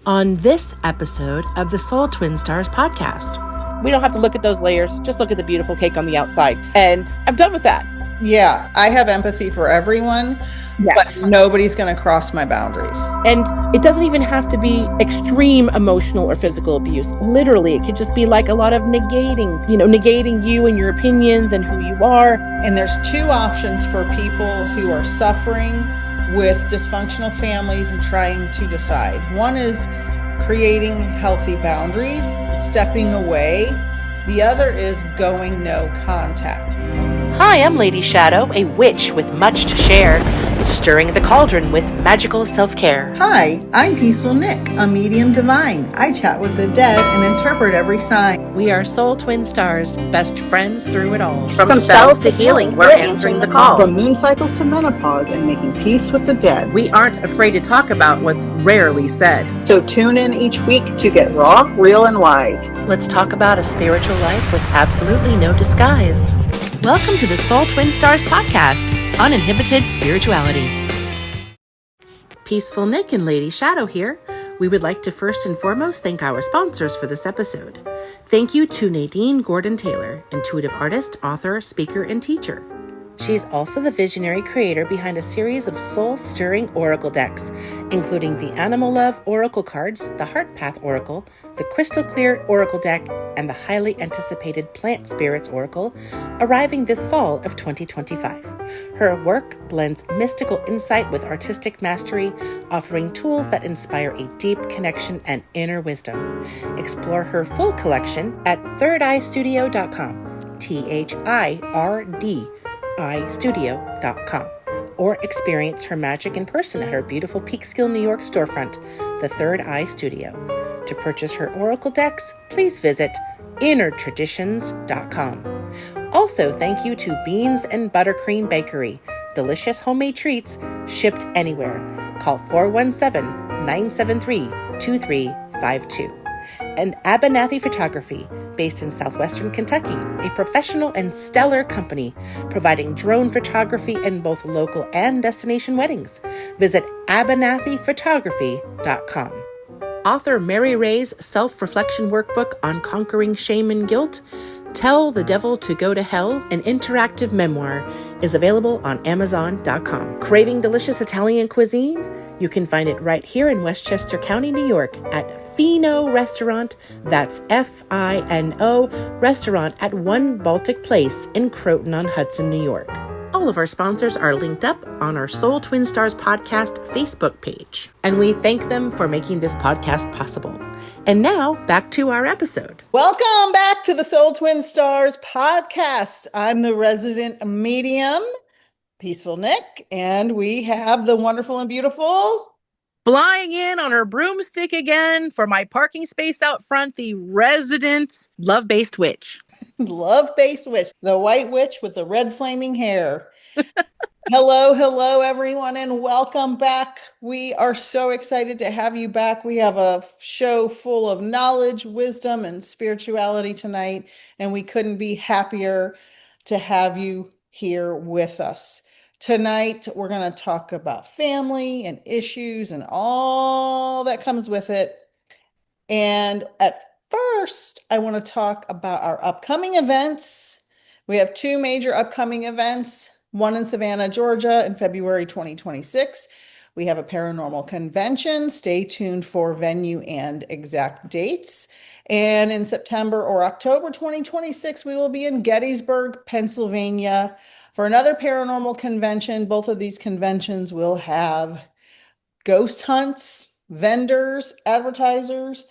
On this episode of the Soul Twin Stars podcast. We don't have to look at those layers, just look at the beautiful cake on the outside. And I'm done with that. Yeah, I have empathy for everyone, Yes. but nobody's going to cross my boundaries. And it doesn't even have to be extreme emotional or physical abuse. Literally, it could just be like a lot of negating you and your opinions and who you are. And there's two options for people who are suffering with dysfunctional families and trying to decide. One is creating healthy boundaries, stepping away. The other is going no contact. Hi, I'm Lady Shadow, a witch with much to share, stirring the cauldron with magical self-care. Hi, I'm Peaceful Nick, a medium divine. I chat with the dead and interpret every sign. We are Soul Twin Stars, best friends through it all. From spells to healing, we're answering the call. From moon cycles to menopause and making peace with the dead. We aren't afraid to talk about what's rarely said. So tune in each week to get raw, real, and wise. Let's talk about a spiritual life with absolutely no disguise. Welcome to the Soul Twin Stars podcast, Uninhibited Spirituality. Peaceful Nick and Lady Shadow here. We would like to first and foremost thank our sponsors for this episode. Thank you to Nadine Gordon-Taylor, intuitive artist, author, speaker, and teacher. She's also the visionary creator behind a series of soul-stirring oracle decks, including the Animal Love Oracle cards, the Heart Path Oracle, the Crystal Clear Oracle deck, and the highly anticipated Plant Spirits Oracle, arriving this fall of 2025. Her work blends mystical insight with artistic mastery, offering tools that inspire a deep connection and inner wisdom. Explore her full collection at thirdeyestudio.com, THIRD.istudio.com, or experience her magic in person at her beautiful Peekskill, New York storefront, the Third Eye Studio. To purchase her oracle decks, please visit innertraditions.com. Also, thank you to Beans and Buttercream Bakery. Delicious homemade treats shipped anywhere. Call 417-973-2352. And Abernathy Photography, based in southwestern Kentucky, a professional and stellar company providing drone photography in both local and destination weddings. Visit abernathyphotography.com. Author Mary Ray's self-reflection workbook on conquering shame and guilt, Tell the Devil to Go to Hell, an interactive memoir, is available on Amazon.com. Craving delicious Italian cuisine? You can find it right here in Westchester County, New York at Fino Restaurant, that's Fino Restaurant at One Baltic Place in Croton-on-Hudson, New York. All of our sponsors are linked up on our Soul Twin Stars podcast Facebook page, and we thank them for making this podcast possible. And now, back to our episode. Welcome back to the Soul Twin Stars podcast. I'm the resident medium, Peaceful Nick, and we have the wonderful and beautiful... Flying in on her broomstick again for my parking space out front, the resident love-based witch. Love-based witch, the white witch with the red flaming hair. Hello, everyone, and welcome back. We are so excited to have you back. We have a show full of knowledge, wisdom, and spirituality tonight, and we couldn't be happier to have you here with us. Tonight, we're going to talk about family and issues and all that comes with it. And at first, I want to talk about our upcoming events. We have two major upcoming events, one in Savannah, Georgia in February 2026. We have a paranormal convention. Stay tuned for venue and exact dates. And in September or October 2026, we will be in Gettysburg, Pennsylvania for another paranormal convention. Both of these conventions will have ghost hunts, vendors, advertisers.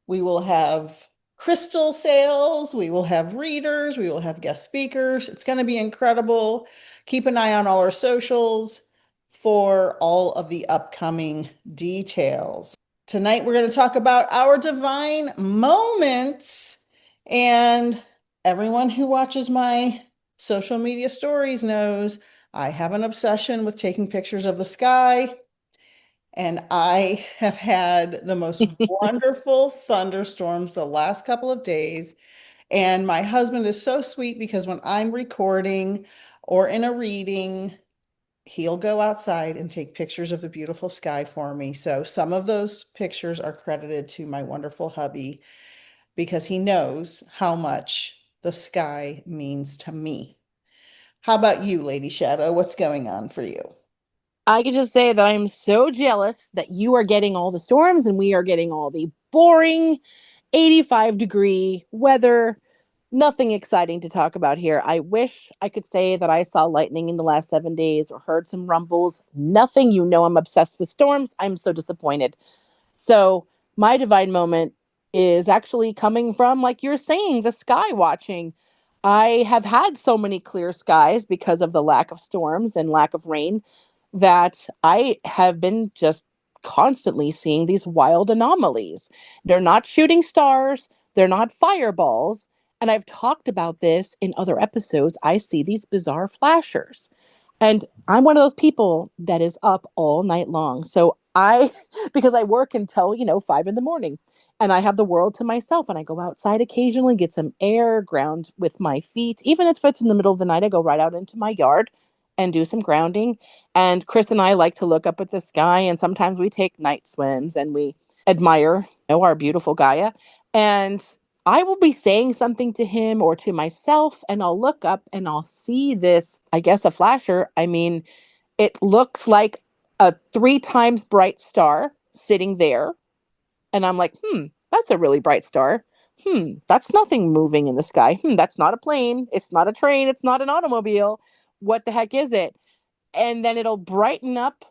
We will have crystal sales. We will have readers. We will have guest speakers. It's going to be incredible. Keep an eye on all our socials for all of the upcoming details. Tonight, we're going to talk about our divine moments. And everyone who watches my social media stories knows I have an obsession with taking pictures of the sky. And I have had the most wonderful thunderstorms the last couple of days. And my husband is so sweet because when I'm recording or in a reading, he'll go outside and take pictures of the beautiful sky for me. So some of those pictures are credited to my wonderful hubby because he knows how much the sky means to me. How about you, Lady Shadow? What's going on for you? I can just say that I'm so jealous that you are getting all the storms and we are getting all the boring 85-degree weather. Nothing exciting to talk about here. I wish I could say that I saw lightning in the last 7 days or heard some rumbles. Nothing. You know, I'm obsessed with storms. I'm so disappointed. So, my divine moment is actually coming from, like you're saying, the sky watching. I have had so many clear skies because of the lack of storms and lack of rain that I have been just constantly seeing these wild anomalies. They're not shooting stars, they're not fireballs. And I've talked about this in other episodes. I see these bizarre flashers. And I'm one of those people that is up all night long. So because I work until, 5 in the morning and I have the world to myself and I go outside occasionally, get some air, ground with my feet. Even if it's in the middle of the night, I go right out into my yard and do some grounding. And Chris and I like to look up at the sky and sometimes we take night swims and we admire, our beautiful Gaia. And I will be saying something to him or to myself, and I'll look up and I'll see this, I guess, a flasher. I mean, it looks like a 3 times bright star sitting there. And I'm like, that's a really bright star. That's nothing moving in the sky. That's not a plane. It's not a train. It's not an automobile. What the heck is it? And then it'll brighten up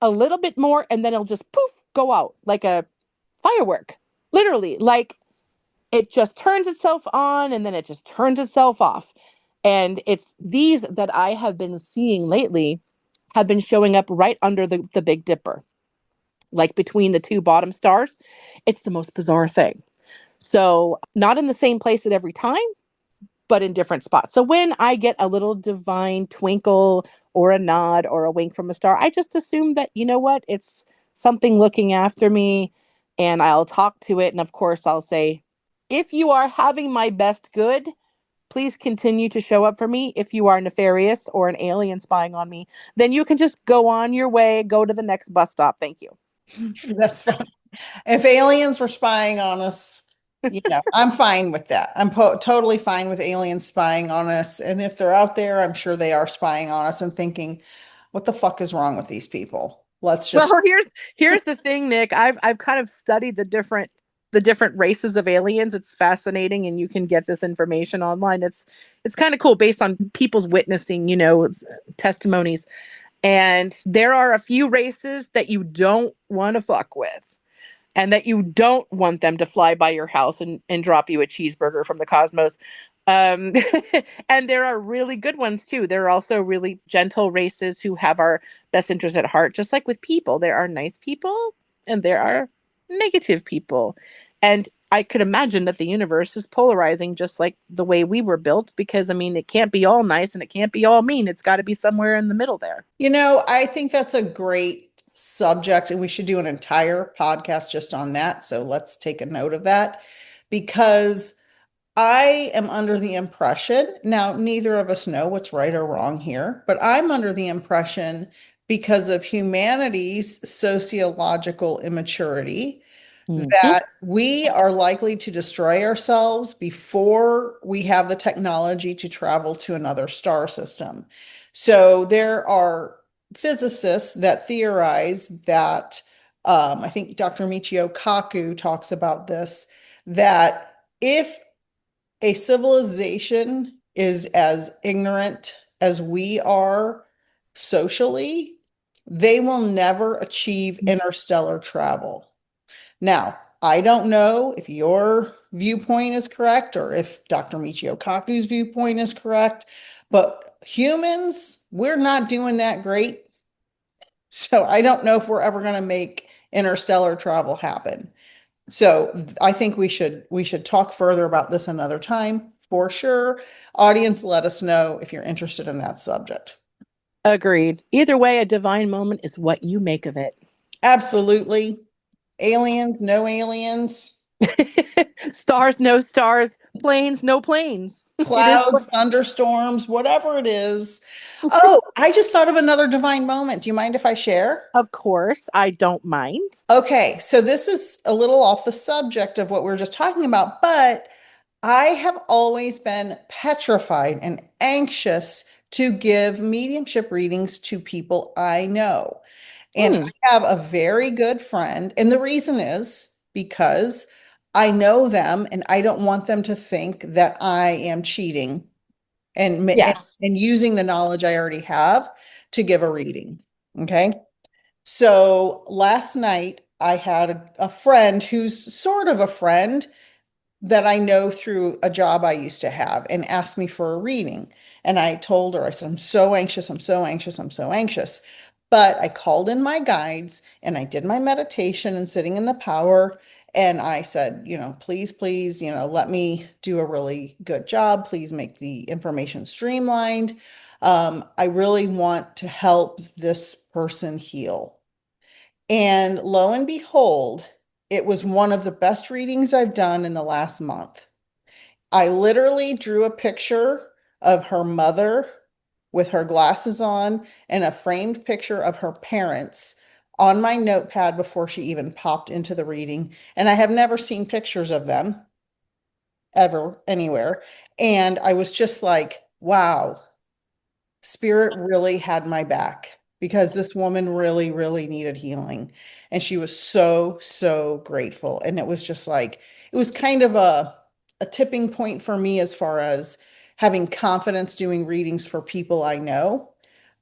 a little bit more and then it'll just poof, go out like a firework. Literally, like it just turns itself on and then it just turns itself off. And it's these that I have been seeing lately have been showing up right under the Big Dipper, like between the two bottom stars. It's the most bizarre thing. So, not in the same place at every time, but in different spots. So, when I get a little divine twinkle or a nod or a wink from a star, I just assume that, you know what, it's something looking after me and I'll talk to it. And of course, I'll say, if you are having my best good, please continue to show up for me. If you are nefarious or an alien spying on me, then you can just go on your way, go to the next bus stop. Thank you. That's fine. If aliens were spying on us, I'm fine with that. I'm totally fine with aliens spying on us. And if they're out there, I'm sure they are spying on us and thinking, what the fuck is wrong with these people? Let's just. Well, here's the thing, Nick. I've kind of studied the different races of aliens. It's fascinating, and you can get this information online. It's kind of cool based on people's witnessing, testimonies. And there are a few races that you don't want to fuck with and that you don't want them to fly by your house and drop you a cheeseburger from the cosmos. Um, and there are really good ones too. There are also really gentle races who have our best interest at heart. Just like with people, there are nice people and there are negative people. And I could imagine that the universe is polarizing just like the way we were built, because I mean, it can't be all nice and it can't be all mean. It's got to be somewhere in the middle there. I think that's a great subject, and we should do an entire podcast just on that. So let's take a note of that because I am under the impression, now neither of us know what's right or wrong here, but I'm under the impression because of humanity's sociological immaturity Mhm. that we are likely to destroy ourselves before we have the technology to travel to another star system. So there are physicists that theorize that, I think Dr. Michio Kaku talks about this, that if a civilization is as ignorant as we are socially, they will never achieve interstellar travel. Now, I don't know if your viewpoint is correct or if Dr. Michio Kaku's viewpoint is correct, but humans, we're not doing that great. So I don't know if we're ever going to make interstellar travel happen. So I think we should talk further about this another time for sure. Audience, let us know if you're interested in that subject. Agreed. Either way, a divine moment is what you make of it. Absolutely. Aliens, no aliens. Stars, no stars, planes, no planes. It is what. Clouds, thunderstorms, whatever it is. Oh, I just thought of another divine moment. Do you mind if I share? Of course, I don't mind. Okay, so this is a little off the subject of what we were just talking about, but I have always been petrified and anxious to give mediumship readings to people I know. And Hmm. I have a very good friend, and the reason is because I know them and I don't want them to think that I am cheating Yes. and using the knowledge I already have to give a reading. Okay. So last night I had a friend who's sort of a friend that I know through a job I used to have and asked me for a reading. And I told her, I said, I'm so anxious, I'm so anxious, I'm so anxious. But I called in my guides and I did my meditation and sitting in the power. And I said, please, please, let me do a really good job. Please make the information streamlined. I really want to help this person heal. And lo and behold, it was one of the best readings I've done in the last month. I literally drew a picture of her mother with her glasses on and a framed picture of her parents on my notepad before she even popped into the reading. And I have never seen pictures of them ever anywhere. And I was just like, wow, Spirit really had my back because this woman really, really needed healing. And she was so, so grateful. And it was just like, it was kind of a tipping point for me as far as having confidence doing readings for people I know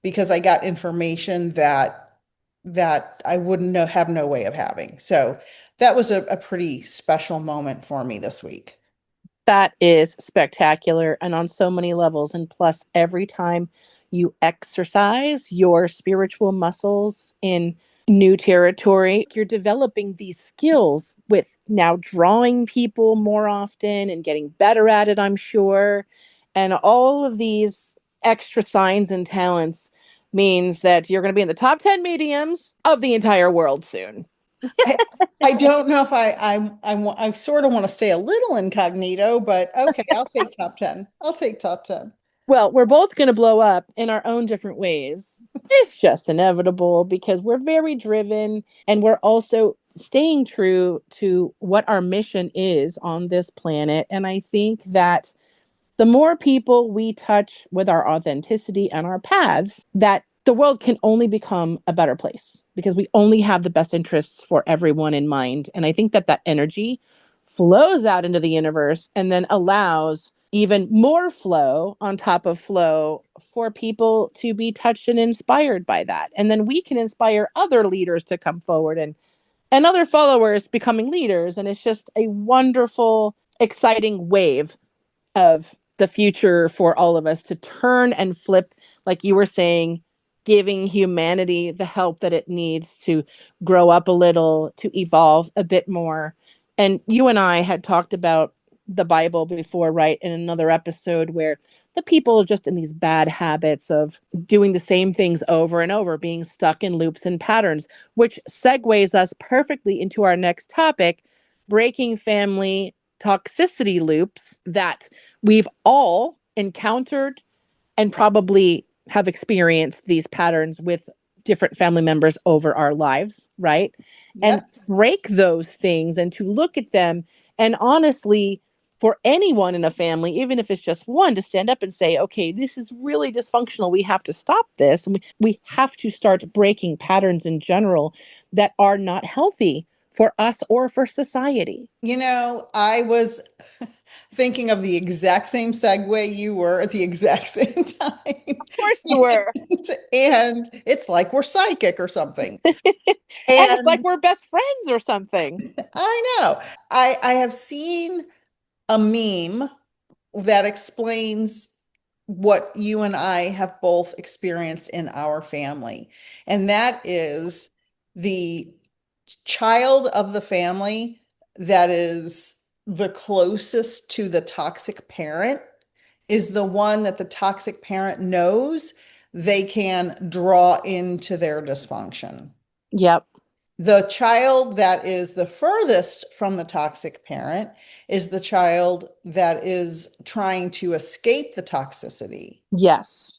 because I got information that I wouldn't know, have no way of having. So that was a pretty special moment for me this week. That is spectacular and on so many levels. And plus, every time you exercise your spiritual muscles in new territory, you're developing these skills with now drawing people more often and getting better at it, I'm sure. And all of these extra signs and talents means that you're going to be in the top 10 mediums of the entire world soon. I, I don't know if I sort of want to stay a little incognito, but okay, I'll take top 10. I'll take top 10. Well, we're both going to blow up in our own different ways. It's just inevitable because we're very driven and we're also staying true to what our mission is on this planet. And I think that the more people we touch with our authenticity and our paths, that the world can only become a better place because we only have the best interests for everyone in mind. And I think that that energy flows out into the universe and then allows even more flow on top of flow for people to be touched and inspired by that. And then we can inspire other leaders to come forward and other followers becoming leaders. And it's just a wonderful, exciting wave of the future for all of us to turn and flip, like you were saying, giving humanity the help that it needs to grow up a little, to evolve a bit more. And you and I had talked about the Bible before, right? In another episode where the people are just in these bad habits of doing the same things over and over, being stuck in loops and patterns, which segues us perfectly into our next topic, breaking family toxicity loops that we've all encountered and probably have experienced these patterns with different family members over our lives, right? And Yep. break those things and to look at them and honestly, for anyone in a family, even if it's just one, to stand up and say, okay, this is really dysfunctional. We have to stop this. And we have to start breaking patterns in general that are not healthy for us or for society. I was thinking of the exact same segue you were at the exact same time. Of course you were. And it's like we're psychic or something. And it's like And we're best friends or something. I know I have seen a meme that explains what you and I have both experienced in our family. And that is the child of the family that is the closest to the toxic parent is the one that the toxic parent knows they can draw into their dysfunction. Yep. The child that is the furthest from the toxic parent is the child that is trying to escape the toxicity. Yes.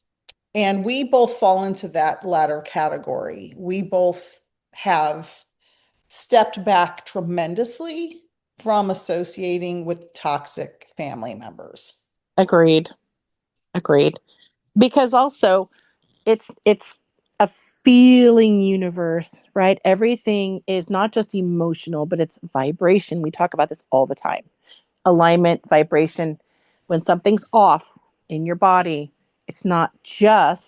And we both fall into that latter category. We both have stepped back tremendously from associating with toxic family members. Agreed. Agreed. Because also it's a feeling universe, right? Everything is not just emotional, but it's vibration. We talk about this all the time. Alignment, vibration. When something's off in your body, it's not just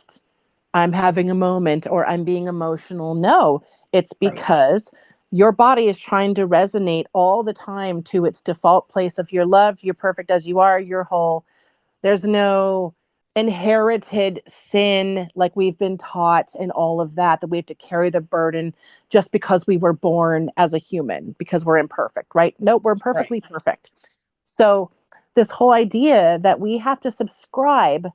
I'm having a moment or I'm being emotional. No, it's Right. because your body is trying to resonate all the time to its default place of you're loved, you're perfect as you are, you're whole. There's no inherited sin like we've been taught and all of that, that we have to carry the burden just because we were born as a human, because we're imperfect, right? No, we're Right. perfectly perfect. So, this whole idea that we have to subscribe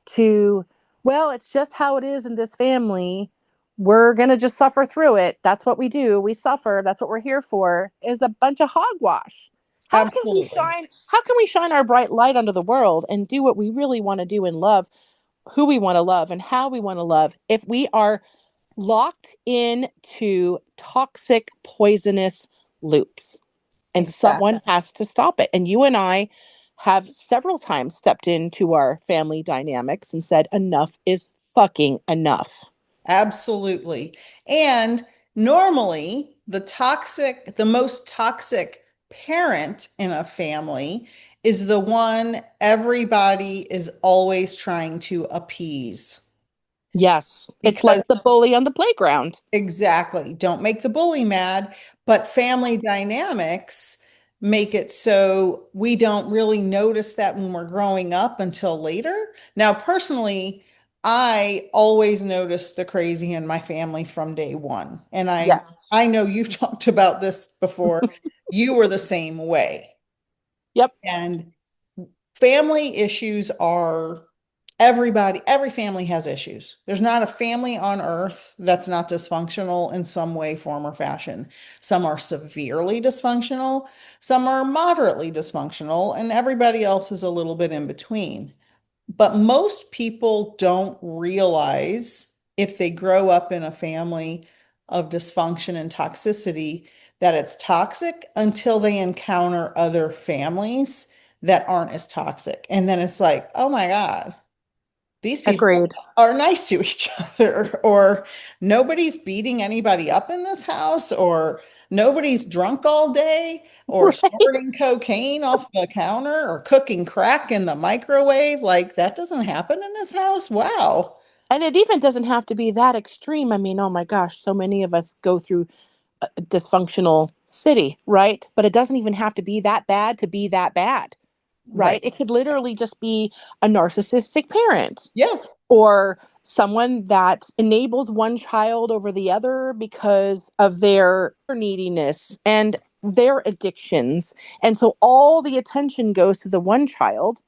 to, well, it's just how it is in this family. We're going to just suffer through it. That's what we do. We suffer. That's what we're here for, is a bunch of hogwash. Absolutely. How can we shine our bright light onto the world and do what we really want to do and love who we want to love and how we want to love if we are locked into toxic, poisonous loops? And Exactly. someone has to stop it. And you and I have several times stepped into our family dynamics and said, enough is fucking enough. Absolutely. And normally, the most toxic parent in a family is the one everybody is always trying to appease. Yes, it's Because like the bully on the playground. exactly, don't make the bully mad, but family dynamics make it so we don't really notice that when we're growing up until later. Now, personally, I always noticed the crazy in my family from day one. And I Yes. I know you've talked about this before. You were the same way. Yep. And family issues are every family has issues. There's not a family on earth that's not dysfunctional in some way, form, or fashion. Some are severely dysfunctional, some are moderately dysfunctional, and everybody else is a little bit in between. But most people don't realize if they grow up in a family of dysfunction and toxicity that it's toxic until they encounter other families that aren't as toxic. And then it's like, oh my God, these people Agreed. are nice to each other, or nobody's beating anybody up in this house, or nobody's drunk all day, or Right. snorting cocaine off the counter, or cooking crack in the microwave. Like that doesn't happen in this house. Wow. And it even doesn't have to be that extreme. I mean, oh my gosh, so many of us go through a dysfunctional city, right? But it doesn't even have to be that bad to be that bad, Right. right? It could literally just be a narcissistic parent Yeah. or someone that enables one child over the other because of their neediness and their addictions. And so all the attention goes to the one child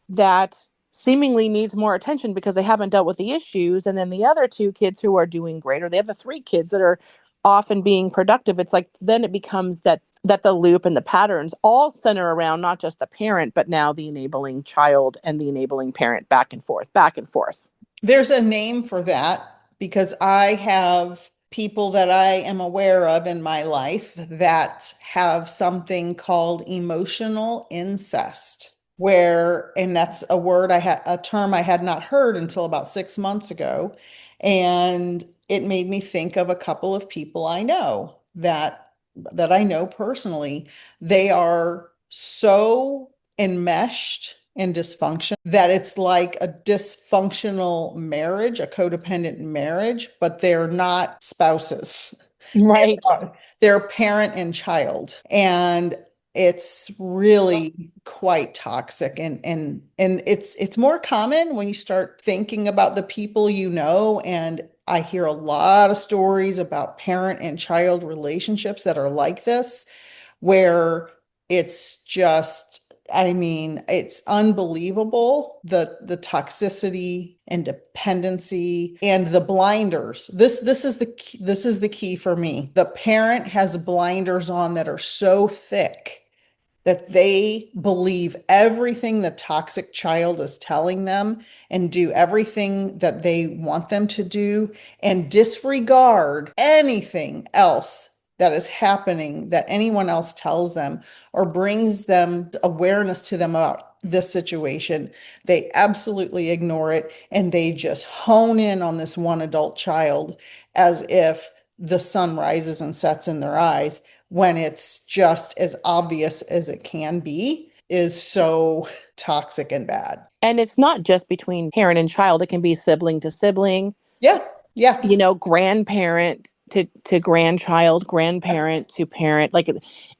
that seemingly needs more attention because they haven't dealt with the issues. And then the other two kids who are doing great, or the other three kids that are often being productive, it's like then it becomes that the loop and the patterns all center around not just the parent, but now the enabling child and the enabling parent, back and forth, back and forth. There's a name for that because I have people that I am aware of in my life that have something called emotional incest, where, and that's a word a term I had not heard until about 6 months ago. And it made me think of a couple of people I know that I know personally. They are so enmeshed in dysfunction that it's like a dysfunctional marriage, a codependent marriage, but they're not spouses. Right. They're parent and child. And it's really quite toxic, and it's more common when you start thinking about the people you know. And I hear a lot of stories about parent and child relationships that are like this, where it's just I mean, it's unbelievable, the toxicity and dependency and the blinders. This is the key for me. The parent has blinders on that are so thick that they believe everything the toxic child is telling them and do everything that they want them to do and disregard anything else that is happening that anyone else tells them or brings them awareness to them about this situation. They absolutely ignore it and they just hone in on this one adult child as if the sun rises and sets in their eyes when it's just as obvious as it can be, is so toxic and bad. And it's not just between parent and child. It can be sibling to sibling, Yeah. Yeah. grandparent to grandchild, grandparent to parent. Like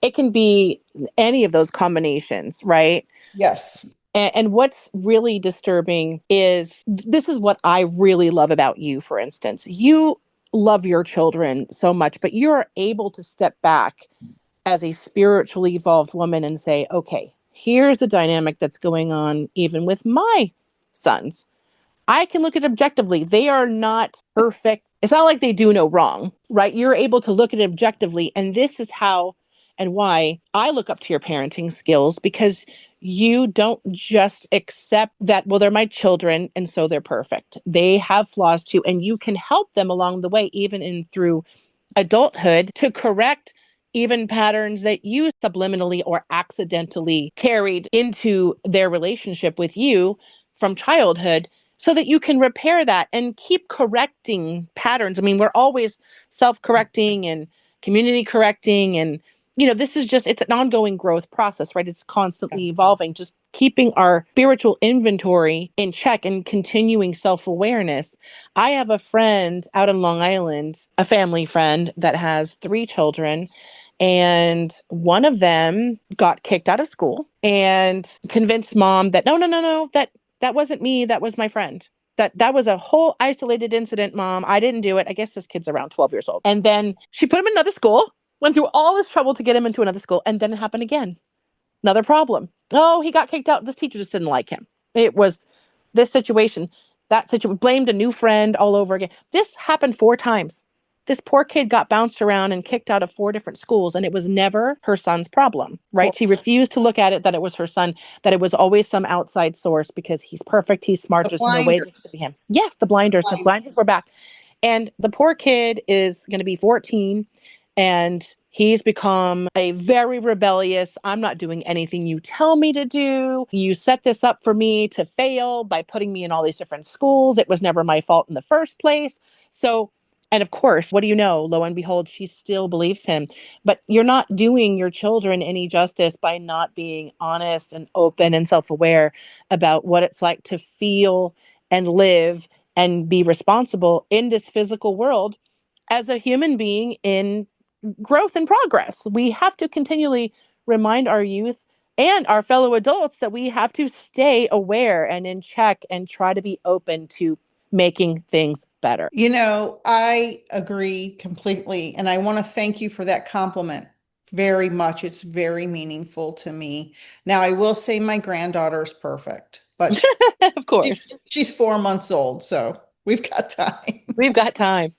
it can be any of those combinations, right? Yes. And what's really disturbing is this is what I really love about you, for instance. You love your children so much, but you're able to step back as a spiritually evolved woman and say, okay, here's the dynamic that's going on even with my sons. I can look at it objectively. They are not perfect. It's not like they do no wrong, right? You're able to look at it objectively. And this is how and why I look up to your parenting skills, because you don't just accept that, well, they're my children and so they're perfect. They have flaws too. And you can help them along the way, even in through adulthood, to correct even patterns that you subliminally or accidentally carried into their relationship with you from childhood, so that you can repair that and keep correcting patterns. I mean, we're always self-correcting and community correcting, and this is just, it's an ongoing growth process, right? It's constantly evolving, just keeping our spiritual inventory in check and continuing self-awareness. I have a friend out in Long Island, a family friend that has 3 children, and one of them got kicked out of school and convinced mom that no, that wasn't me, that was my friend. That was a whole isolated incident, mom. I didn't do it. I guess this kid's around 12 years old. And then she put him in another school, went through all this trouble to get him into another school, and then it happened again. Another problem. Oh, he got kicked out. This teacher just didn't like him. It was this situation, that situation, blamed a new friend all over again. This happened 4 times. This poor kid got bounced around and kicked out of 4 different schools, and it was never her son's problem, right? She refused to look at it that it was her son, that it was always some outside source because he's perfect, he's smart, The there's no way this blinders. could be him. Yes, the blinders were back. And the poor kid is going to be 14, and he's become a very rebellious, I'm not doing anything you tell me to do. You set this up for me to fail by putting me in all these different schools. It was never my fault in the first place. So, and of course, what do you know? Lo and behold, she still believes him. But you're not doing your children any justice by not being honest and open and self-aware about what it's like to feel and live and be responsible in this physical world as a human being in growth and progress. We have to continually remind our youth and our fellow adults that we have to stay aware and in check and try to be open to making things better. I agree completely. And I want to thank you for that compliment very much. It's very meaningful to me. Now, I will say my granddaughter is perfect, but Of course, she's 4 months old, so we've got time. we've got time.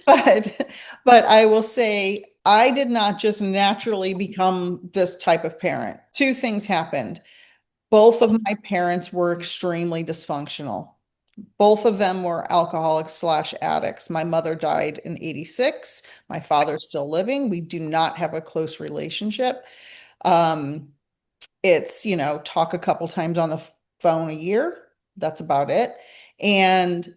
But I will say I did not just naturally become this type of parent. 2 things happened. Both of my parents were extremely dysfunctional. Both of them were alcoholics/addicts. My mother died in 86. My father's still living. We do not have a close relationship. It's, talk a couple times on the phone a year. That's about it. And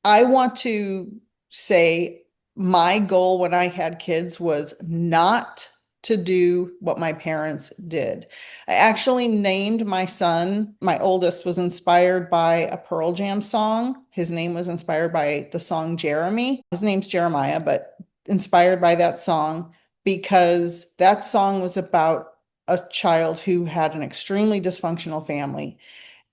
I want to say my goal when I had kids was not to do what my parents did. I actually named my son, my oldest was inspired by a Pearl Jam song. His name was inspired by the song Jeremy. His name's Jeremiah, but inspired by that song because that song was about a child who had an extremely dysfunctional family.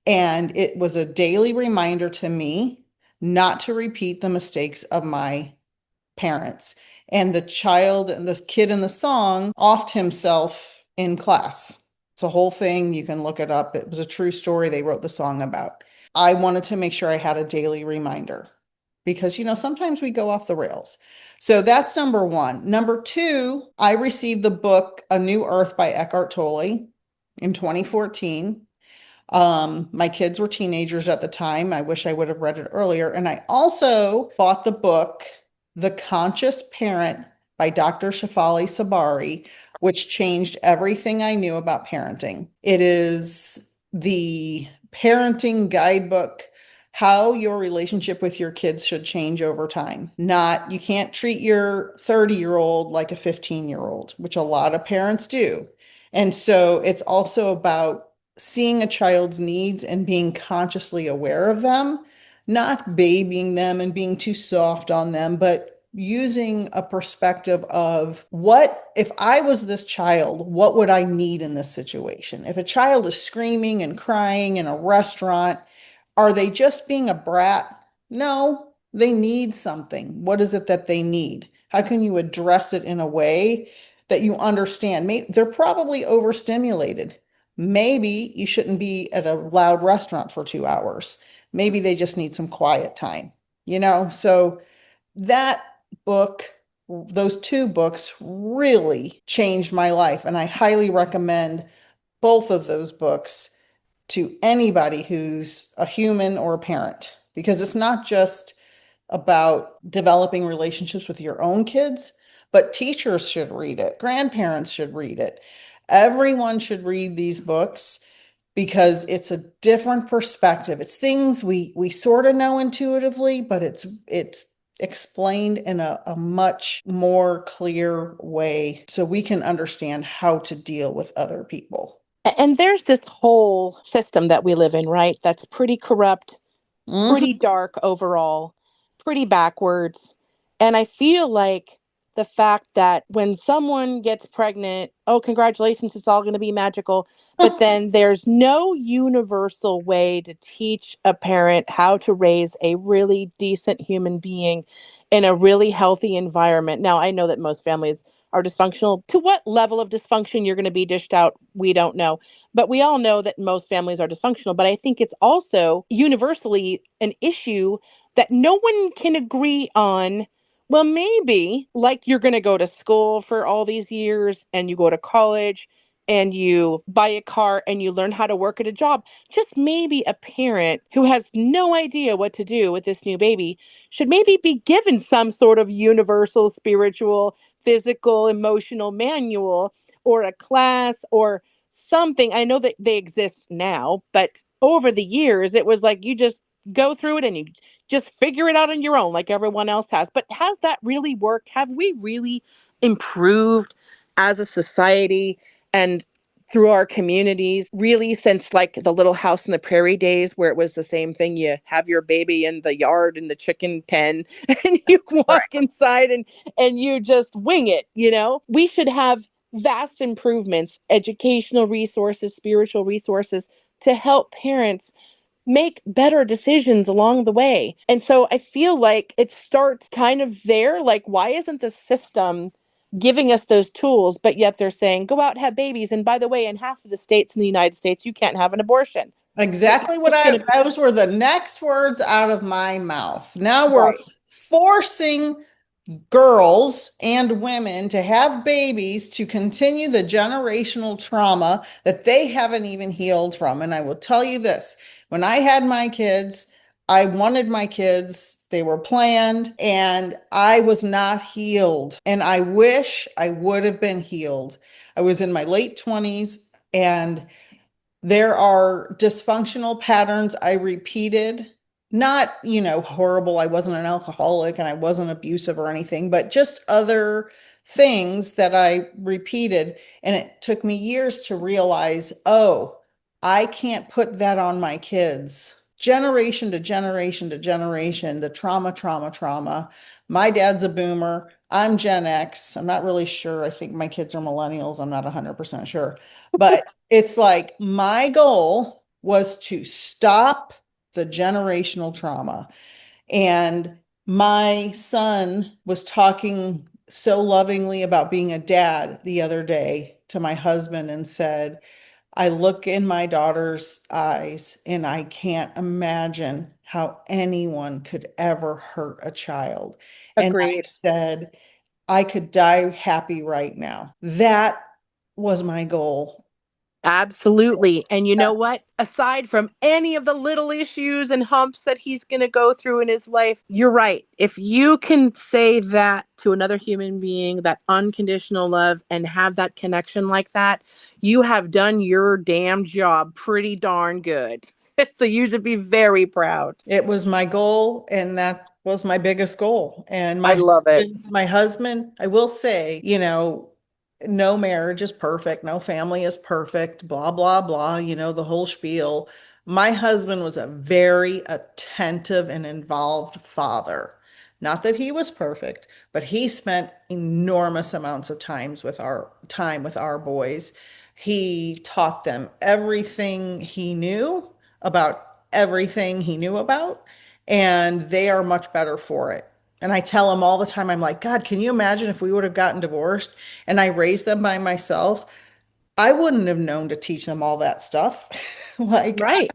And it was a daily reminder to me not to repeat the mistakes of my parents. And the child and the kid in the song offed himself in class. It's a whole thing. You can look it up. It was a true story they wrote the song about. I wanted to make sure I had a daily reminder because, sometimes we go off the rails. So that's number one. Number two, I received the book A New Earth by Eckhart Tolle in 2014. My kids were teenagers at the time. I wish I would have read it earlier. And I also bought the book, The Conscious Parent by Dr. Shafali Sabari, which changed everything I knew about parenting. It is the parenting guidebook, how your relationship with your kids should change over time. Not, you can't treat your 30-year-old like a 15-year-old, which a lot of parents do. And so it's also about seeing a child's needs and being consciously aware of them, not babying them and being too soft on them, but using a perspective of what if I was this child, what would I need in this situation? If a child is screaming and crying in a restaurant, are they just being a brat? No, they need something. What is it that they need? How can you address it in a way that you understand? They're probably overstimulated. Maybe you shouldn't be at a loud restaurant for 2 hours. Maybe they just need some quiet time, So that book, those two books really changed my life. And I highly recommend both of those books to anybody who's a human or a parent, because it's not just about developing relationships with your own kids, but teachers should read it, grandparents should read it. Everyone should read these books because it's a different perspective. It's things we sort of know intuitively, but it's explained in a much more clear way so we can understand how to deal with other people. And there's this whole system that we live in, right? That's pretty corrupt, pretty dark overall, pretty backwards. And I feel like the fact that when someone gets pregnant, oh, congratulations, it's all going to be magical. But then there's no universal way to teach a parent how to raise a really decent human being in a really healthy environment. Now, I know that most families are dysfunctional. To what level of dysfunction you're going to be dished out, we don't know. But we all know that most families are dysfunctional. But I think it's also universally an issue that no one can agree on. Well, maybe like you're going to go to school for all these years and you go to college and you buy a car and you learn how to work at a job. Just maybe a parent who has no idea what to do with this new baby should maybe be given some sort of universal spiritual, physical, emotional manual or a class or something. I know that they exist now, but over the years, it was like you just go through it and you just figure it out on your own like everyone else has. But has that really worked? Have we really improved as a society and through our communities really since like the Little House on the Prairie days where it was the same thing? You have your baby in the yard in the chicken pen and you walk inside and you just wing it, We should have vast improvements, educational resources, spiritual resources to help parents make better decisions along the way. And so I feel like it starts kind of there. Like, why isn't the system giving us those tools, but yet they're saying, go out and have babies. And by the way, in half of the states in the United States, you can't have an abortion. Exactly what those were the next words out of my mouth. Now we're forcing girls and women to have babies to continue the generational trauma that they haven't even healed from. And I will tell you this, when I had my kids, I wanted my kids. They were planned and I was not healed. And I wish I would have been healed. I was in my late 20s and there are dysfunctional patterns I repeated, not, horrible. I wasn't an alcoholic and I wasn't abusive or anything, but just other things that I repeated. And it took me years to realize, oh, I can't put that on my kids. Generation to generation to generation, the trauma, trauma, trauma. My dad's a boomer. I'm Gen X. I'm not really sure. I think my kids are millennials. I'm not 100% sure. But it's like my goal was to stop the generational trauma. And my son was talking so lovingly about being a dad the other day to my husband and said, I look in my daughter's eyes and I can't imagine how anyone could ever hurt a child. And I Agreed. said, I could die happy right now. That was my goal. Absolutely. And you know what? Aside from any of the little issues and humps that he's going to go through in his life, you're right. If you can say that to another human being, that unconditional love, and have that connection like that, you have done your damn job pretty darn good. So you should be very proud. It was my goal, and that was my biggest goal. And I love it. my husband, I will say, no marriage is perfect, no family is perfect, blah, blah, blah, the whole spiel. My husband was a very attentive and involved father. Not that he was perfect, but he spent enormous amounts of time with our boys. He taught them everything he knew about everything he knew about, and they are much better for it. And I tell them all the time, I'm like, God, can you imagine if we would have gotten divorced and I raised them by myself? I wouldn't have known to teach them all that stuff. Like, Right.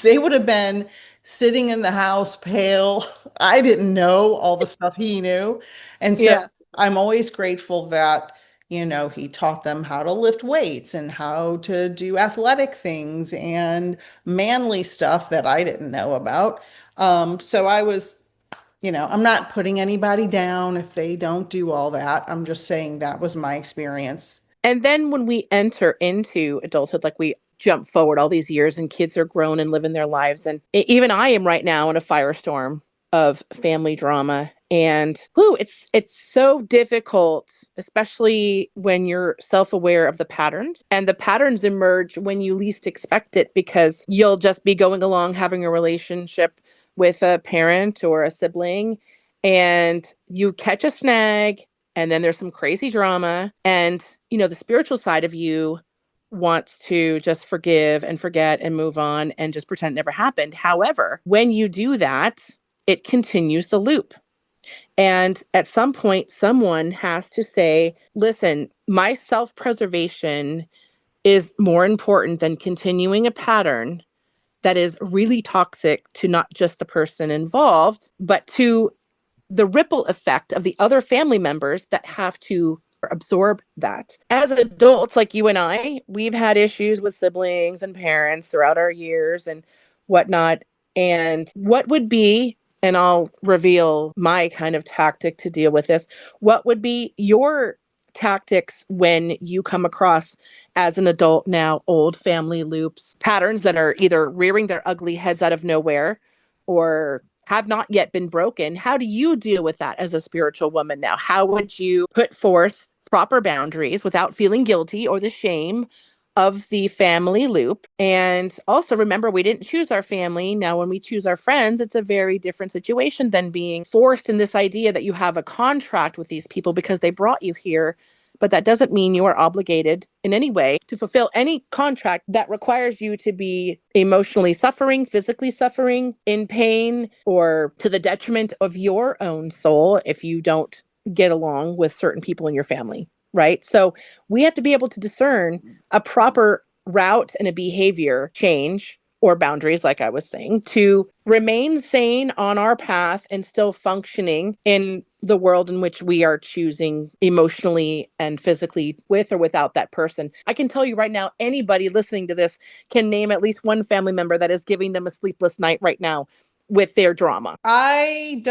they would have been sitting in the house pale. I didn't know all the stuff he knew. And so Yeah. I'm always grateful that, he taught them how to lift weights and how to do athletic things and manly stuff that I didn't know about. So I'm not putting anybody down if they don't do all that. I'm just saying that was my experience. And then when we enter into adulthood, like we jump forward all these years and kids are grown and living their lives. And even I am right now in a firestorm of family drama. And whew, it's so difficult, especially when you're self-aware of the patterns. And the patterns emerge when you least expect it, because you'll just be going along having a relationship with a parent or a sibling, and you catch a snag, and then there's some crazy drama, and the spiritual side of you wants to just forgive and forget and move on and just pretend it never happened. However, when you do that, it continues the loop. And at some point, someone has to say, listen, my self preservation is more important than continuing a pattern that is really toxic to not just the person involved, but to the ripple effect of the other family members that have to absorb that. As adults like you and I, we've had issues with siblings and parents throughout our years and whatnot. And what would be, and I'll reveal my kind of tactic to deal with this, what would be your tactics when you come across, as an adult now, old family loops, patterns that are either rearing their ugly heads out of nowhere or have not yet been broken? How do you deal with that as a spiritual woman now? How would you put forth proper boundaries without feeling guilty or the shame of the family loop? And also remember, we didn't choose our family. Now, when we choose our friends, it's a very different situation than being forced in this idea that you have a contract with these people because they brought you here. But that doesn't mean you are obligated in any way to fulfill any contract that requires you to be emotionally suffering, physically suffering, in pain, or to the detriment of your own soul if you don't get along with certain people in your family, right? So we have to be able to discern a proper route and a behavior change or boundaries, like I was saying, to remain sane on our path and still functioning in the world in which we are choosing emotionally and physically with or without that person. I can tell you right now, anybody listening to this can name at least one family member that is giving them a sleepless night right now with their drama. I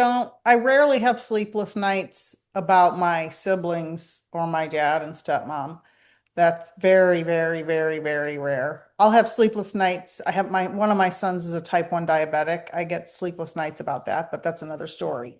rarely have sleepless nights about my siblings or my dad and stepmom. That's very, very, very, very rare. I'll have sleepless nights. I have one of my sons is a type 1 diabetic. I get sleepless nights about that, but that's another story.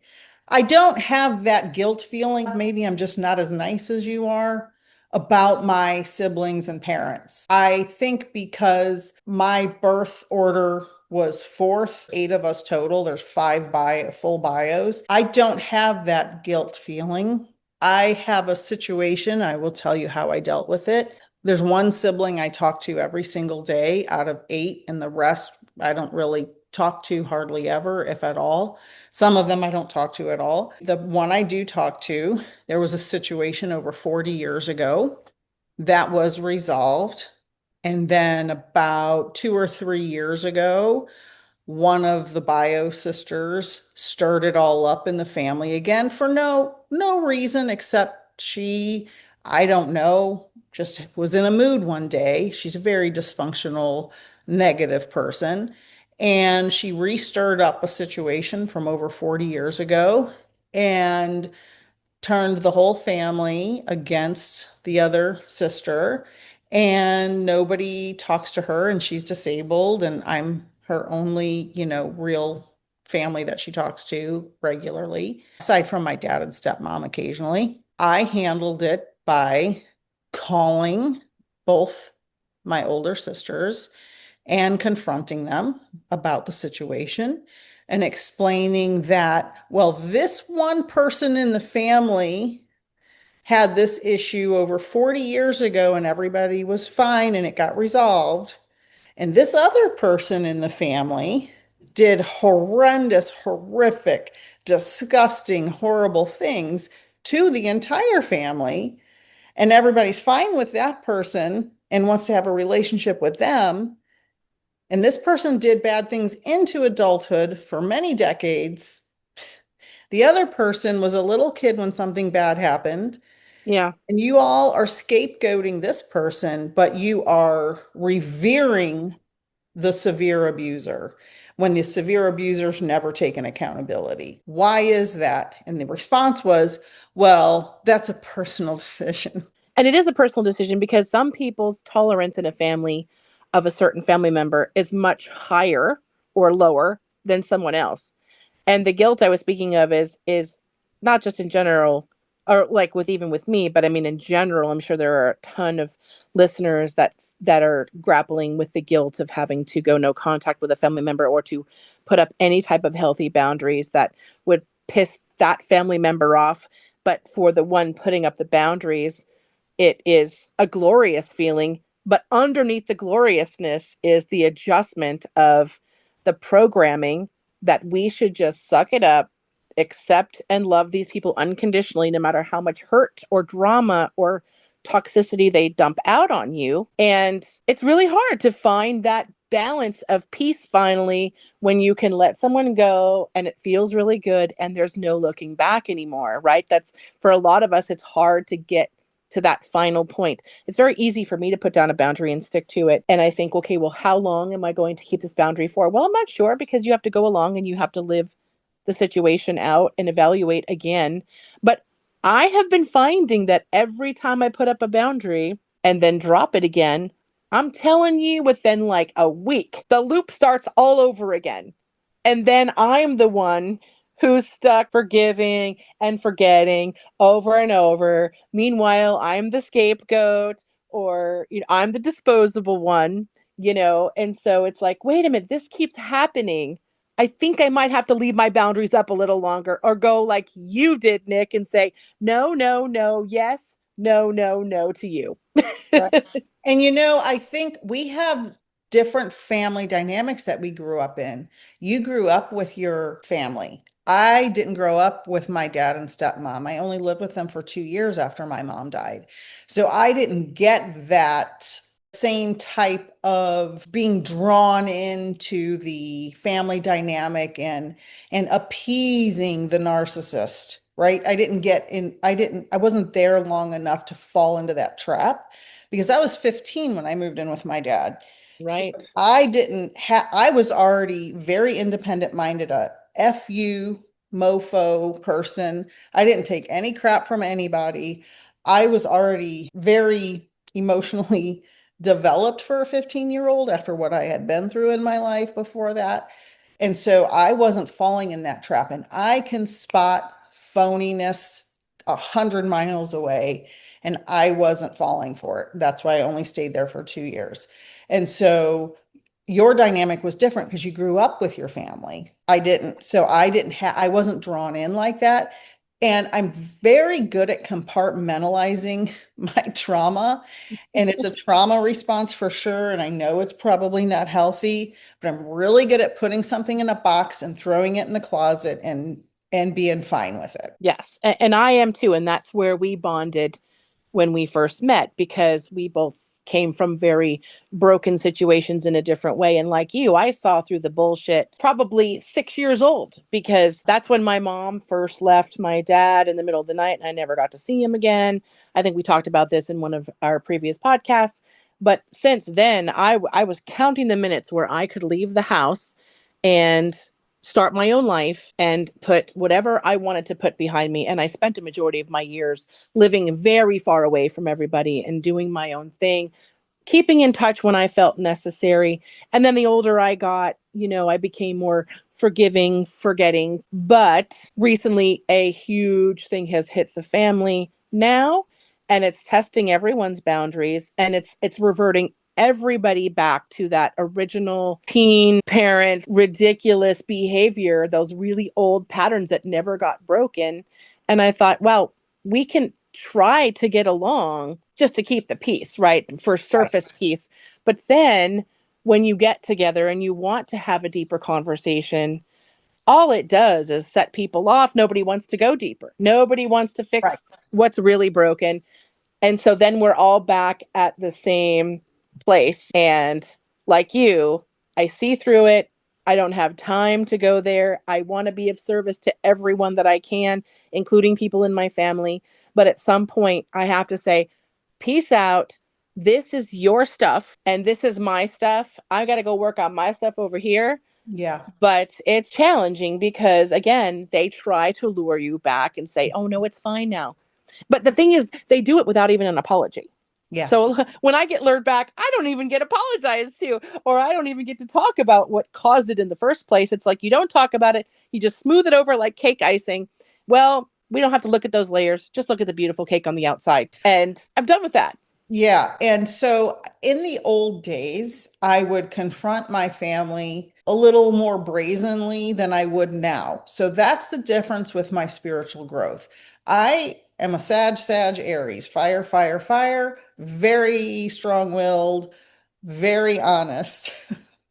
I don't have that guilt feeling. Maybe I'm just not as nice as you are about my siblings and parents. I think because my birth order was fourth, 8 of us total. There's 5 full bios. I don't have that guilt feeling. I have a situation. I will tell you how I dealt with it. There's one sibling I talk to every single day out of 8, and the rest I don't really talk to hardly ever, if at all. Some of them I don't talk to at all. The one I do talk to, there was a situation over 40 years ago that was resolved. And then about 2 or 3 years ago, one of the bio sisters stirred it all up in the family again for no reason except I don't know, just was in a mood one day. She's a very dysfunctional, negative person. And she restirred up a situation from over 40 years ago and turned the whole family against the other sister. And nobody talks to her, and she's disabled, and I'm her only, real family that she talks to regularly, aside from my dad and stepmom occasionally. I handled it by calling both my older sisters and confronting them about the situation and explaining that, well, this one person in the family had this issue over 40 years ago and everybody was fine and it got resolved. And this other person in the family did horrendous, horrific, disgusting, horrible things to the entire family. And everybody's fine with that person and wants to have a relationship with them. And this person did bad things into adulthood for many decades. The other person was a little kid when something bad happened. Yeah. And you all are scapegoating this person, but you are revering the severe abuser when the severe abuser's never taken accountability. Why is that? And the response was, well, that's a personal decision. And it is a personal decision because some people's tolerance in a family of a certain family member is much higher or lower than someone else. And the guilt I was speaking of is not just in general, or like even with me, but I mean in general. I'm sure there are a ton of listeners that are grappling with the guilt of having to go no contact with a family member or to put up any type of healthy boundaries that would piss that family member off. But for the one putting up the boundaries, it is a glorious feeling. But underneath the gloriousness is the adjustment of the programming that we should just suck it up, accept and love these people unconditionally, no matter how much hurt or drama or toxicity they dump out on you. And it's really hard to find that balance of peace finally when you can let someone go and it feels really good and there's no looking back anymore, right? That's, for a lot of us, it's hard to get to that final point. It's very easy for me to put down a boundary and stick to it. And I think, okay, well, how long am I going to keep this boundary for? Well, I'm not sure, because you have to go along and you have to live the situation out and evaluate again. But I have been finding that every time I put up a boundary and then drop it again, I'm telling you, within like a week, the loop starts all over again. And then I'm the one who's stuck forgiving and forgetting over and over. Meanwhile, I'm the scapegoat, or I'm the disposable one, and so it's like, wait a minute, this keeps happening. I think I might have to leave my boundaries up a little longer, or go like you did, Nick, and say, no, no, no, yes, no, no, no to you. Right. And I think we have different family dynamics that we grew up in. You grew up with your family. I didn't grow up with my dad and stepmom. I only lived with them for 2 years after my mom died. So I didn't get that same type of being drawn into the family dynamic and appeasing the narcissist, right? I wasn't there long enough to fall into that trap, because I was 15 when I moved in with my dad. So Right. I was already very independent minded, a FU mofo person. I didn't take any crap from anybody. I was already very emotionally developed for a 15-year-old after what I had been through in my life before that. And so I wasn't falling in that trap. And I can spot phoniness 100 miles away, and I wasn't falling for it. That's why I only stayed there for 2 years. And so your dynamic was different because you grew up with your family. I didn't. So I wasn't drawn in like that. And I'm very good at compartmentalizing my trauma. And it's a trauma response for sure. And I know it's probably not healthy, but I'm really good at putting something in a box and throwing it in the closet and being fine with it. Yes. And I am too. And that's where we bonded when we first met, because we both came from very broken situations in a different way. And like you, I saw through the bullshit probably 6 years old, because that's when my mom first left my dad in the middle of the night and I never got to see him again. I think we talked about this in one of our previous podcasts. But since then, I was counting the minutes where I could leave the house and start my own life and put whatever I wanted to put behind me. And I spent a majority of my years living very far away from everybody and doing my own thing, keeping in touch when I felt necessary. And then the older I got, I became more forgiving, forgetting. But recently, a huge thing has hit the family now, and it's testing everyone's boundaries, and it's reverting everybody back to that original teen parent ridiculous behavior, those really old patterns that never got broken. And I thought, well, we can try to get along just to keep the peace, right? For surface peace. But then when you get together and you want to have a deeper conversation, all it does is set people off. Nobody wants to go deeper. Nobody wants to fix what's really broken. And so then we're all back at the same place. And like you, I see through it. I don't have time to go there. I want to be of service to everyone that I can, including people in my family. But at some point, I have to say, peace out. This is your stuff and this is my stuff. I got to go work on my stuff over here. Yeah. But it's challenging because, again, they try to lure you back and say, oh, no, it's fine now. But the thing is, they do it without even an apology. Yeah. So when I get lured back, I don't even get apologized to, or I don't even get to talk about what caused it in the first place. It's like, you don't talk about it. You just smooth it over like cake icing. Well, we don't have to look at those layers. Just look at the beautiful cake on the outside. And I'm done with that. Yeah. And so in the old days, I would confront my family a little more brazenly than I would now. So that's the difference with my spiritual growth. I am a Sag Aries, fire, fire, fire, very strong-willed, very honest,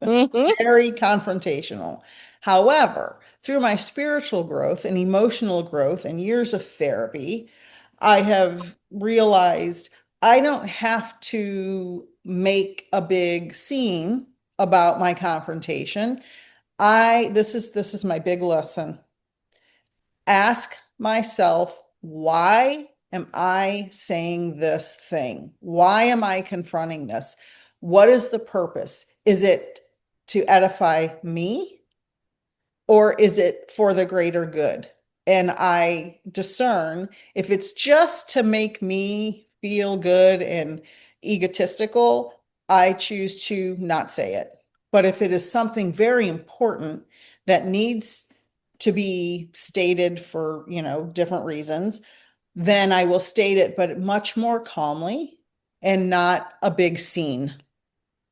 very confrontational. However, through my spiritual growth and emotional growth and years of therapy, I have realized I don't have to make a big scene about my confrontation. This is my big lesson. Ask myself, why am I saying this thing? Why am I confronting this? What is the purpose? Is it to edify me, or is it for the greater good? And I discern if it's just to make me feel good and egotistical, I choose to not say it. But if it is something very important that needs to be stated for, different reasons, then I will state it, but much more calmly and not a big scene.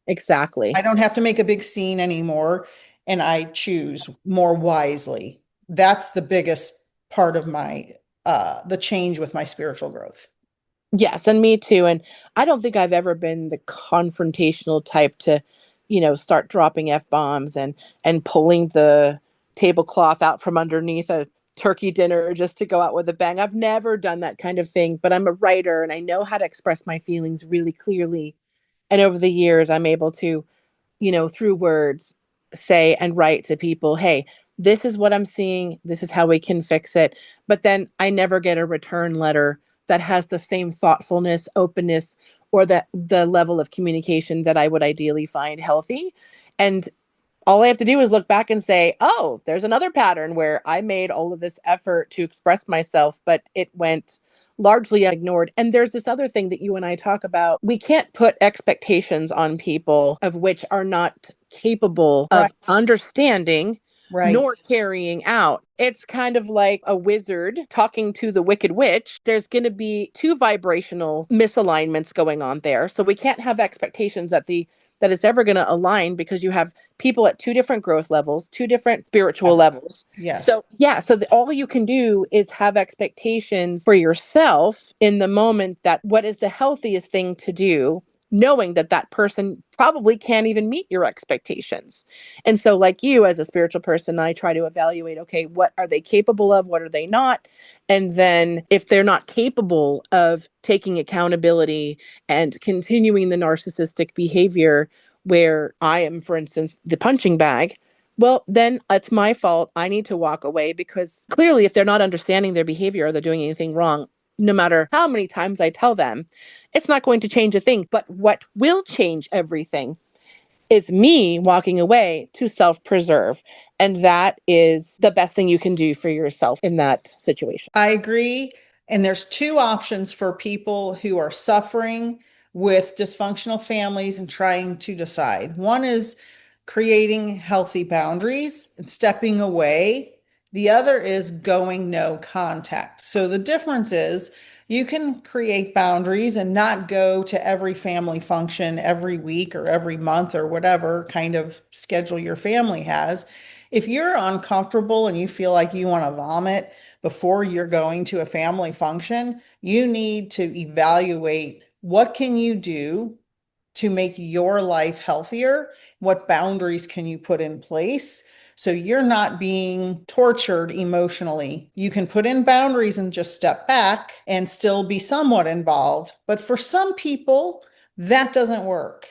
Exactly. I don't have to make a big scene anymore, and I choose more wisely. That's the biggest part of the change with my spiritual growth. Yes, and me too. And I don't think I've ever been the confrontational type to, start dropping F-bombs and pulling the tablecloth out from underneath a turkey dinner just to go out with a bang. I've never done that kind of thing, but I'm a writer and I know how to express my feelings really clearly. And over the years, I'm able to, through words, say and write to people, hey, this is what I'm seeing. This is how we can fix it. But then I never get a return letter that has the same thoughtfulness, openness, or the level of communication that I would ideally find healthy. And all I have to do is look back and say, oh, there's another pattern where I made all of this effort to express myself, but it went largely ignored. And there's this other thing that you and I talk about. We can't put expectations on people of which are not capable of understanding nor carrying out. It's kind of like a wizard talking to the wicked witch. There's going to be two vibrational misalignments going on there. So we can't have expectations that it's ever going to align, because you have people at two different growth levels, two different spiritual levels. Yes. So all you can do is have expectations for yourself in the moment, that what is the healthiest thing to do, knowing that that person probably can't even meet your expectations. And so, like you, as a spiritual person, I try to evaluate, okay, what are they capable of? What are they not? And then if they're not capable of taking accountability and continuing the narcissistic behavior where I am, for instance, the punching bag, well, then it's my fault. I need to walk away, because clearly, if they're not understanding their behavior or they're doing anything wrong, no matter how many times I tell them, it's not going to change a thing. But what will change everything is me walking away to self-preserve. And that is the best thing you can do for yourself in that situation. I agree. And there's two options for people who are suffering with dysfunctional families and trying to decide. One is creating healthy boundaries and stepping away. The other is going no contact. So the difference is you can create boundaries and not go to every family function every week or every month or whatever kind of schedule your family has. If you're uncomfortable and you feel like you want to vomit before you're going to a family function, you need to evaluate what can you do to make your life healthier? What boundaries can you put in place so you're not being tortured emotionally? You can put in boundaries and just step back and still be somewhat involved. But for some people, that doesn't work.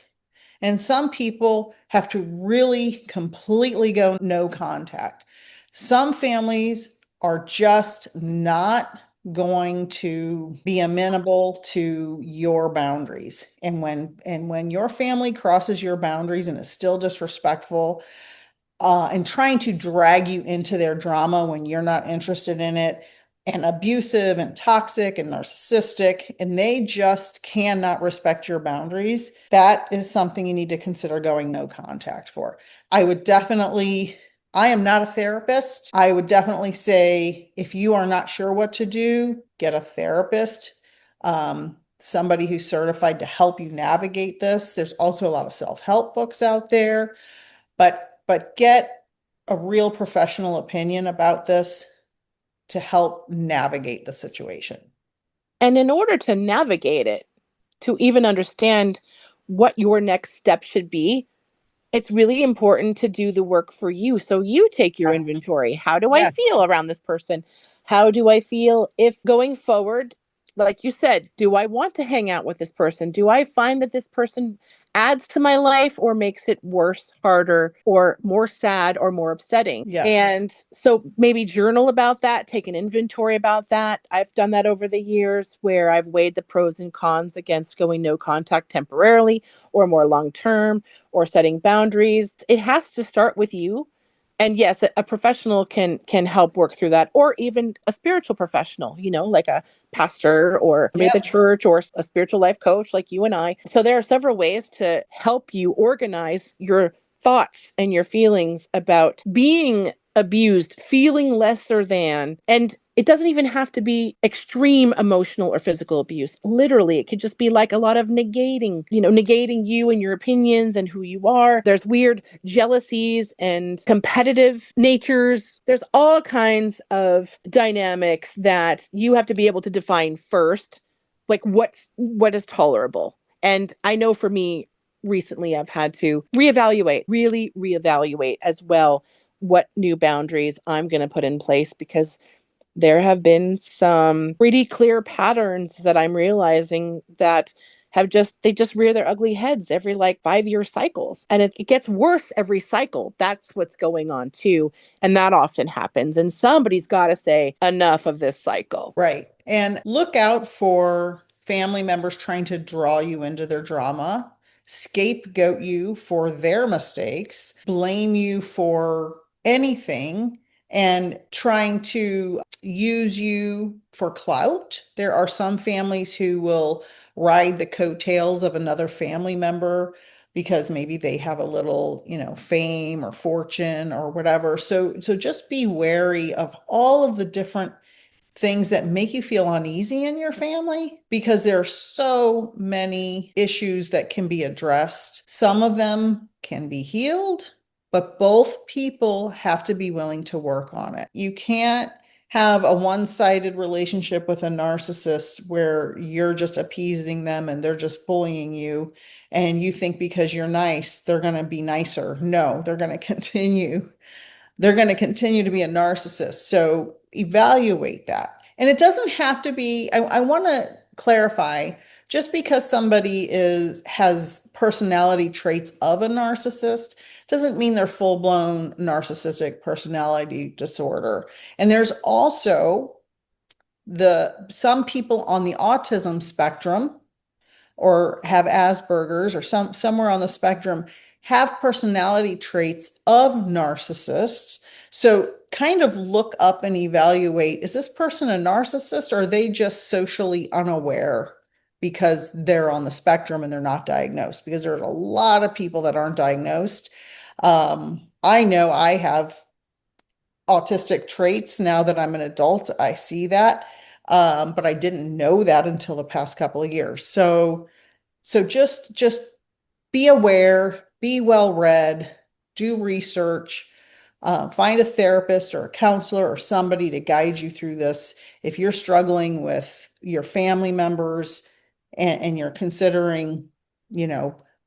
And some people have to really completely go no contact. Some families are just not going to be amenable to your boundaries. And when your family crosses your boundaries and is still disrespectful, and trying to drag you into their drama when you're not interested in it, and abusive and toxic and narcissistic, and they just cannot respect your boundaries, that is something you need to consider going no contact for. I am not a therapist. I would definitely say if you are not sure what to do, get a therapist, somebody who's certified to help you navigate this. There's also a lot of self-help books out there, but get a real professional opinion about this to help navigate the situation. And in order to navigate it, to even understand what your next step should be, it's really important to do the work for you. So you take your Yes. inventory. How do I Yes. feel around this person? How do I feel if going forward, like you said, do I want to hang out with this person? Do I find that this person adds to my life or makes it worse, harder, or more sad or more upsetting? Yes. And so maybe journal about that, take an inventory about that. I've done that over the years where I've weighed the pros and cons against going no contact temporarily or more long term, or setting boundaries. It has to start with you. And yes, a professional can help work through that, or even a spiritual professional, like a pastor or somebody at the Yes. church, or a spiritual life coach like you and I. So there are several ways to help you organize your thoughts and your feelings about being abused, feeling lesser than. And it doesn't even have to be extreme emotional or physical abuse. Literally, it could just be like a lot of negating you and your opinions and who you are. There's weird jealousies and competitive natures. There's all kinds of dynamics that you have to be able to define first, like what is tolerable. And I know for me, recently I've had to really reevaluate as well what new boundaries I'm going to put in place, because there have been some pretty clear patterns that I'm realizing that they just rear their ugly heads every like 5-year cycles. And it gets worse every cycle. That's what's going on too. And that often happens. And somebody's got to say enough of this cycle. Right. And look out for family members trying to draw you into their drama, scapegoat you for their mistakes, blame you for anything, and trying to use you for clout. There are some families who will ride the coattails of another family member because maybe they have a little, fame or fortune or whatever. So just be wary of all of the different things that make you feel uneasy in your family, because there are so many issues that can be addressed. Some of them can be healed, but both people have to be willing to work on it. You can't have a one-sided relationship with a narcissist where you're just appeasing them and they're just bullying you, and you think because you're nice, they're going to be nicer. No, they're going to continue. They're going to continue to be a narcissist. So evaluate that. And it doesn't have to be, I want to clarify, just because somebody has personality traits of a narcissist doesn't mean they're full-blown narcissistic personality disorder. And there's also some people on the autism spectrum or have Asperger's or somewhere on the spectrum have personality traits of narcissists. So kind of look up and evaluate, is this person a narcissist or are they just socially unaware because they're on the spectrum and they're not diagnosed? Because there's a lot of people that aren't diagnosed. I know I have autistic traits now that I'm an adult. I see that. But I didn't know that until the past couple of years. So just be aware, be well read, do research, find a therapist or a counselor or somebody to guide you through this. If you're struggling with your family members and you're considering,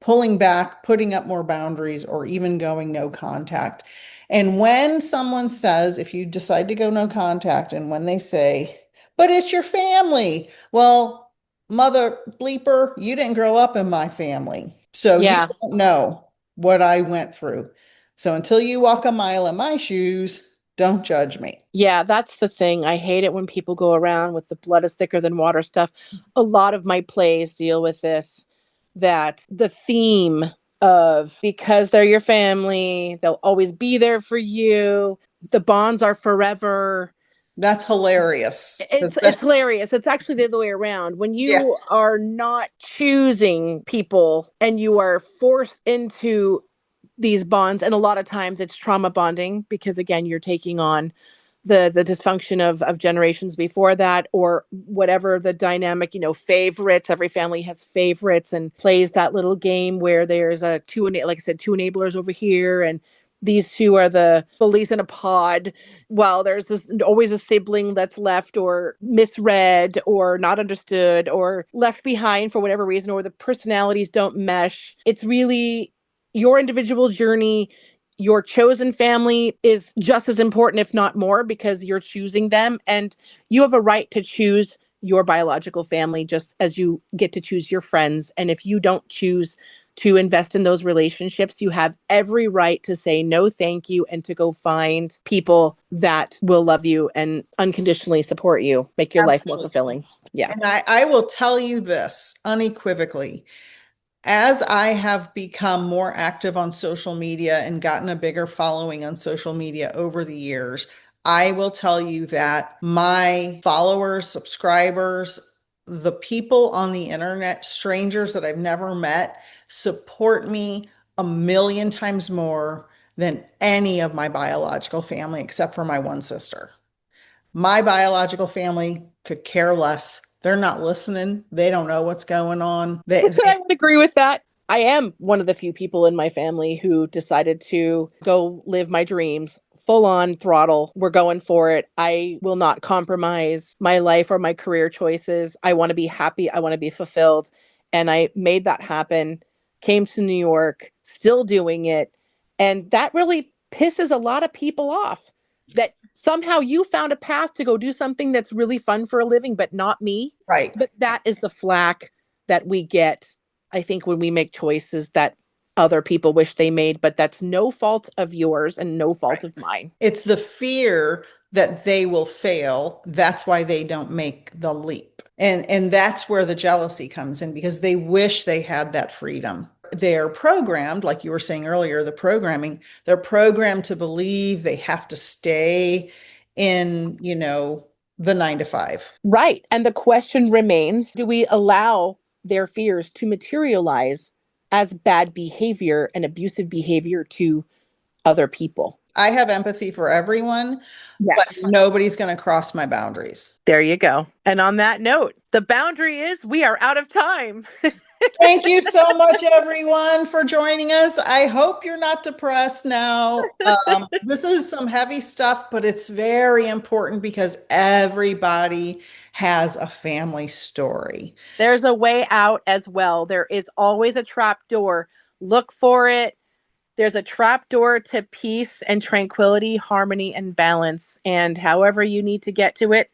pulling back, putting up more boundaries, or even going no contact. And when someone says, if you decide to go no contact, and when they say, but it's your family, well, mother bleeper, you didn't grow up in my family. So you Yeah. don't know what I went through. So until you walk a mile in my shoes, don't judge me. Yeah, that's the thing. I hate it when people go around with the blood is thicker than water stuff. A lot of my plays deal with this, that the theme of because they're your family, they'll always be there for you. The bonds are forever. That's hilarious. It's hilarious. It's actually the other way around. When Yeah, you are not choosing people and you are forced into these bonds, and a lot of times it's trauma bonding because again you're taking on the dysfunction of generations before that, or whatever the dynamic, favorites. Every family has favorites and plays that little game where there's like I said, two enablers over here, and these two are the bullies in a pod, while there's always a sibling that's left or misread or not understood or left behind for whatever reason, or the personalities don't mesh. It's really your individual journey. Your chosen family is just as important, if not more, because you're choosing them, and you have a right to choose your biological family just as you get to choose your friends. And if you don't choose to invest in those relationships, you have every right to say no thank you and to go find people that will love you and unconditionally support you, make your life more absolutely. fulfilling. Yeah. And I will tell you this unequivocally. As I have become more active on social media and gotten a bigger following on social media over the years, I will tell you that my followers, subscribers, the people on the internet, strangers that I've never met, support me a million times more than any of my biological family, except for my one sister. My biological family could care less. They're not listening. They don't know what's going on. I would agree with that. I am one of the few people in my family who decided to go live my dreams full on throttle. We're going for it. I will not compromise my life or my career choices. I want to be happy. I want to be fulfilled. And I made that happen, came to New York, still doing it. And that really pisses a lot of people off, that somehow you found a path to go do something that's really fun for a living, but not me. right. But that is the flack that we get, I think, when we make choices that other people wish they made, but that's no fault of yours and no fault of mine. It's the fear that they will fail. That's why they don't make the leap. And that's where the jealousy comes in because they wish they had that freedom. They're programmed, like you were saying earlier, they're programmed to believe they have to stay in, the 9 to 5. Right. And the question remains, do we allow their fears to materialize as bad behavior and abusive behavior to other people? I have empathy for everyone, but Yes. nobody's going to cross my boundaries. There you go. And on that note, the boundary is we are out of time. Thank you so much, everyone, for joining us. I hope you're not depressed now. This is some heavy stuff, but it's very important because everybody has a family story. There's a way out as well. There is always a trap door. Look for it. There's a trap door to peace and tranquility, harmony and balance. And however you need to get to it,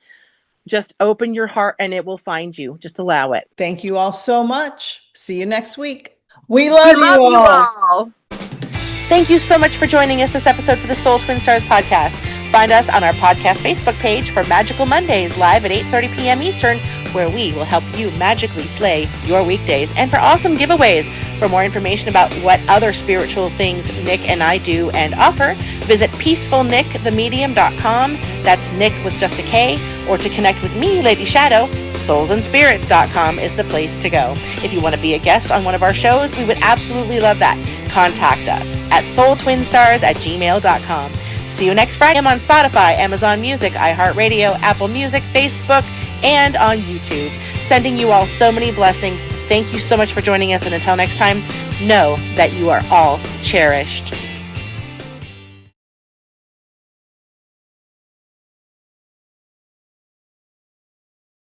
just open your heart and it will find you. Just allow it. Thank you all so much. See you next week. We love you all. Thank you so much for joining us this episode for the Soul Twin Stars podcast. Find us on our podcast Facebook page for Magical Mondays live at 8:30 p.m. Eastern, where we will help you magically slay your weekdays, and for awesome giveaways. For more information about what other spiritual things Nick and I do and offer, visit peacefulnickthemedium.com. That's Nick with just a K. Or to connect with me, Lady Shadow, soulsandspirits.com is the place to go. If you want to be a guest on one of our shows, we would absolutely love that. Contact us at soultwinstars@gmail.com. See you next Friday. I'm on Spotify, Amazon Music, iHeartRadio, Apple Music, Facebook, and on YouTube. Sending you all so many blessings. Thank you so much for joining us, and until next time, know that you are all cherished.